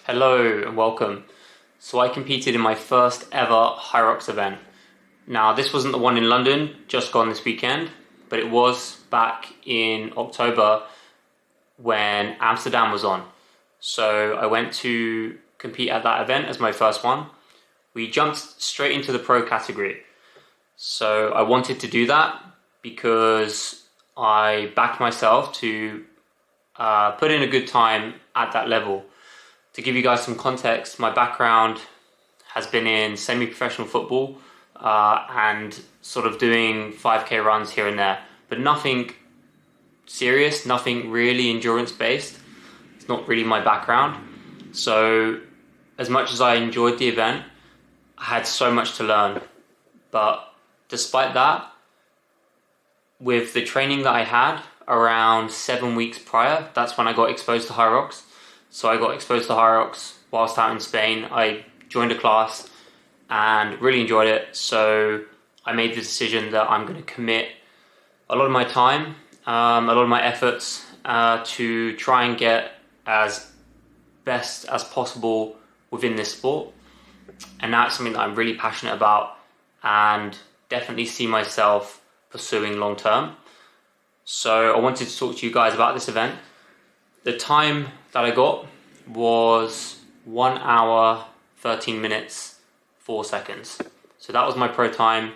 Hello and welcome. So I competed in my first ever Hyrox event. Now this wasn't the one in London, just gone this weekend, but it was back in October when Amsterdam was on. So I went to compete at that event as my first one. We jumped straight into the pro category. So I wanted to do that because I backed myself to put in a good time at that level. To give you guys some context, my background has been in semi-professional football and sort of doing 5K runs here and there, but nothing serious, nothing really endurance-based. It's not really my background. So as much as I enjoyed the event, I had so much to learn. But despite that, with the training that I had around 7 weeks prior, that's when I got exposed to Hyrox. So I got exposed to Hyrox whilst out in Spain. I joined a class and really enjoyed it. So I made the decision that I'm going to commit a lot of my time, a lot of my efforts to try and get as best as possible within this sport. And that's something that I'm really passionate about and definitely see myself pursuing long term. So I wanted to talk to you guys about this event. The time that I got was 1 hour, 13 minutes, 4 seconds. So that was my pro time.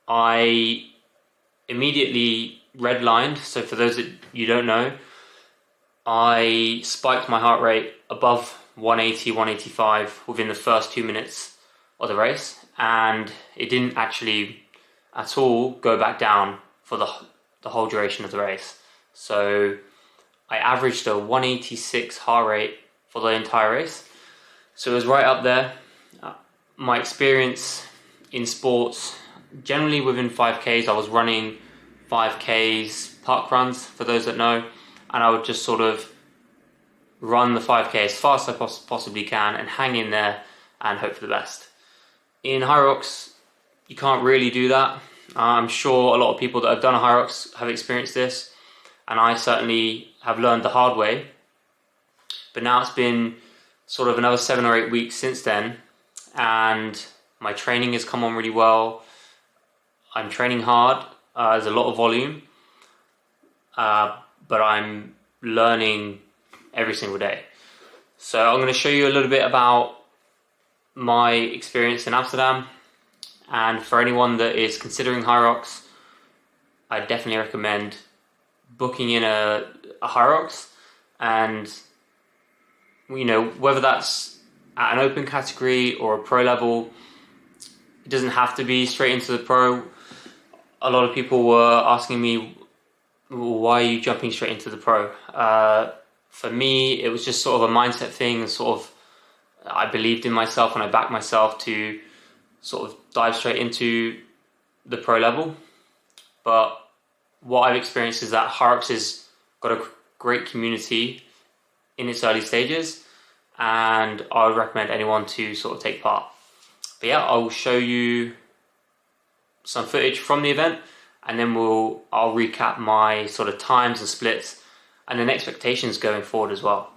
I immediately redlined. So for those that you don't know, I spiked my heart rate above 180, 185 within the first 2 minutes of the race. And it didn't actually at all go back down for the whole duration of the race. So I averaged a 186 heart rate for the entire race. So it was right up there. My experience in sports, generally within 5Ks, I was running 5Ks, park runs, for those that know, and I would just sort of run the 5K as fast as I possibly can and hang in there and hope for the best. In Hyrox, you can't really do that. I'm sure a lot of people that have done a Hyrox have experienced this, and I certainly have learned the hard way. But now it's been sort of another 7 or 8 weeks since then, and my training has come on really well. I'm training hard, there's a lot of volume, but I'm learning every single day. So I'm going to show you a little bit about my experience in Amsterdam. And for anyone that is considering Hyrox, I definitely recommend booking in a Hyrox, and you know, whether that's at an open category or a pro level, it doesn't have to be straight into the pro. A lot of people were asking me, why are you jumping straight into the pro? For me, it was just sort of a mindset thing, and sort of I believed in myself and I backed myself to sort of dive straight into the pro level. But what I've experienced is that Hyrox has got a great community in its early stages, and I would recommend anyone to sort of take part. But yeah, I'll show you some footage from the event, and then I'll recap my sort of times and splits and then expectations going forward as well.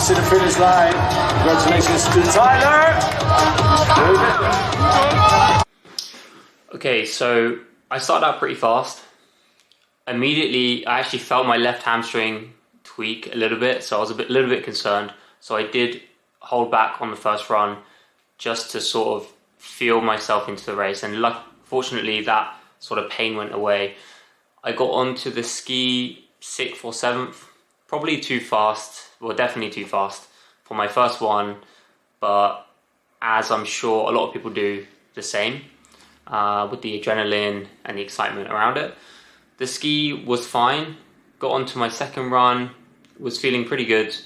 To the finish line. Congratulations to Tyler. Okay, so I started out pretty fast. Immediately, I actually felt my left hamstring tweak a little bit, so I was a little bit concerned. So I did hold back on the first run just to sort of feel myself into the race. And fortunately, that sort of pain went away. I got onto the ski 6th or 7th, probably too fast. Well, definitely too fast for my first one, but as I'm sure a lot of people do the same with the adrenaline and the excitement around it. The ski was fine, got onto my second run, was feeling pretty good,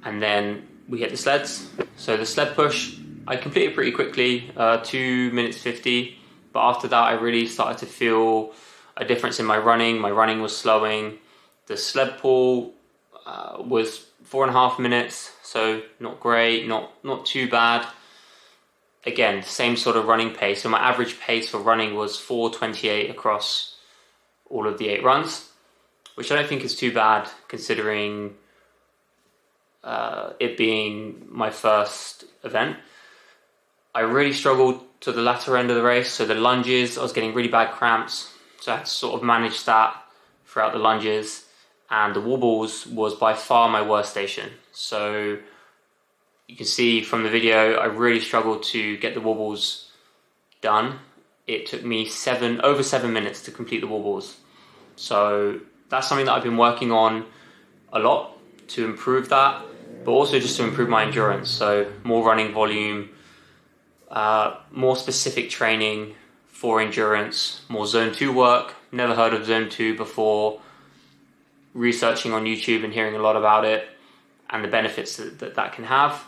and then we hit the sleds. So the sled push, I completed pretty quickly, 2 minutes 50, but after that I really started to feel a difference in my running. My running was slowing. The sled pull was 4.5 minutes, so not great, not too bad. Again, same sort of running pace. So my average pace for running was 4:28 across all of the 8 runs, which I don't think is too bad considering it being my first event. I really struggled to the latter end of the race. So the lunges, I was getting really bad cramps, so I had to sort of manage that throughout the lunges. And the wobbles was by far my worst station. So you can see from the video, I really struggled to get the wobbles done. It took me over 7 minutes to complete the wobbles. So that's something that I've been working on a lot to improve that, but also just to improve my endurance. So more running volume, more specific training for endurance, more zone 2 work. Never heard of zone 2 before. Researching on YouTube and hearing a lot about it and the benefits that can have.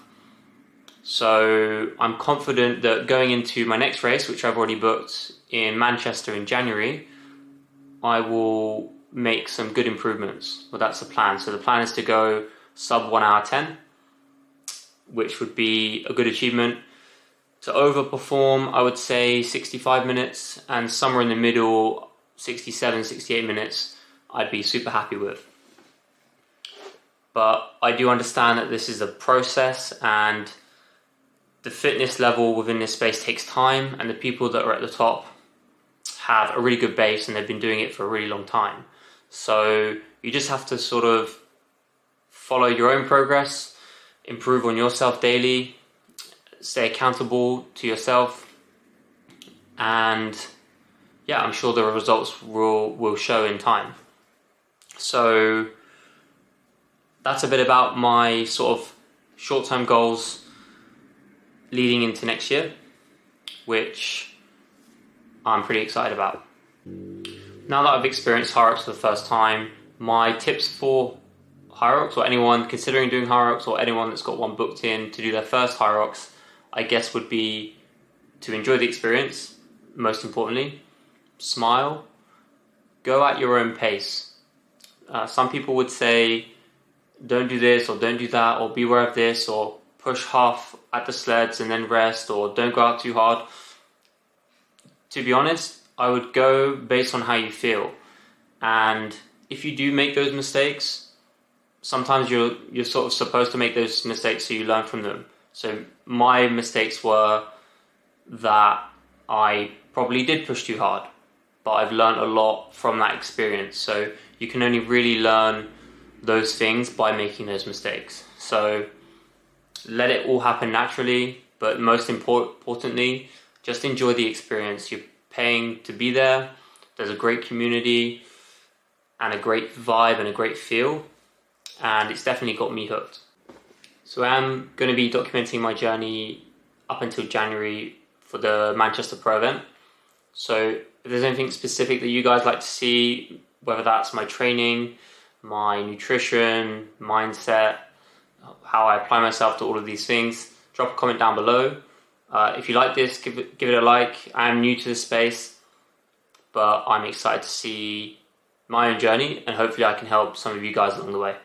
So I'm confident that going into my next race, which I've already booked in Manchester in January, I will make some good improvements. Well, that's the plan. So the plan is to go sub 1 hour 10, which would be a good achievement. To overperform, I would say 65 minutes, and somewhere in the middle, 67, 68 minutes, I'd be super happy with. But I do understand that this is a process, and the fitness level within this space takes time, and the people that are at the top have a really good base and they've been doing it for a really long time. So you just have to sort of follow your own progress, improve on yourself daily, stay accountable to yourself, and yeah, I'm sure the results will show in time. So that's a bit about my sort of short-term goals leading into next year, which I'm pretty excited about. Now that I've experienced Hyrox for the first time, my tips for Hyrox, or anyone considering doing Hyrox, or anyone that's got one booked in to do their first Hyrox, I guess would be to enjoy the experience, most importantly, smile, go at your own pace. Some people would say, don't do this or don't do that, or beware of this, or push half at the sleds and then rest, or don't go out too hard. To be honest, I would go based on how you feel. And if you do make those mistakes, sometimes you're sort of supposed to make those mistakes so you learn from them. So my mistakes were that I probably did push too hard, but I've learned a lot from that experience. So you can only really learn those things by making those mistakes. So let it all happen naturally, but most importantly, just enjoy the experience. You're paying to be there. There's a great community and a great vibe and a great feel, and it's definitely got me hooked. So I'm going to be documenting my journey up until January for the Manchester Pro event. So if there's anything specific that you guys like to see, whether that's my training, my nutrition, mindset, how I apply myself to all of these things, drop a comment down below. If you like this, give it a like. I'm new to this space, but I'm excited to see my own journey, and hopefully I can help some of you guys along the way.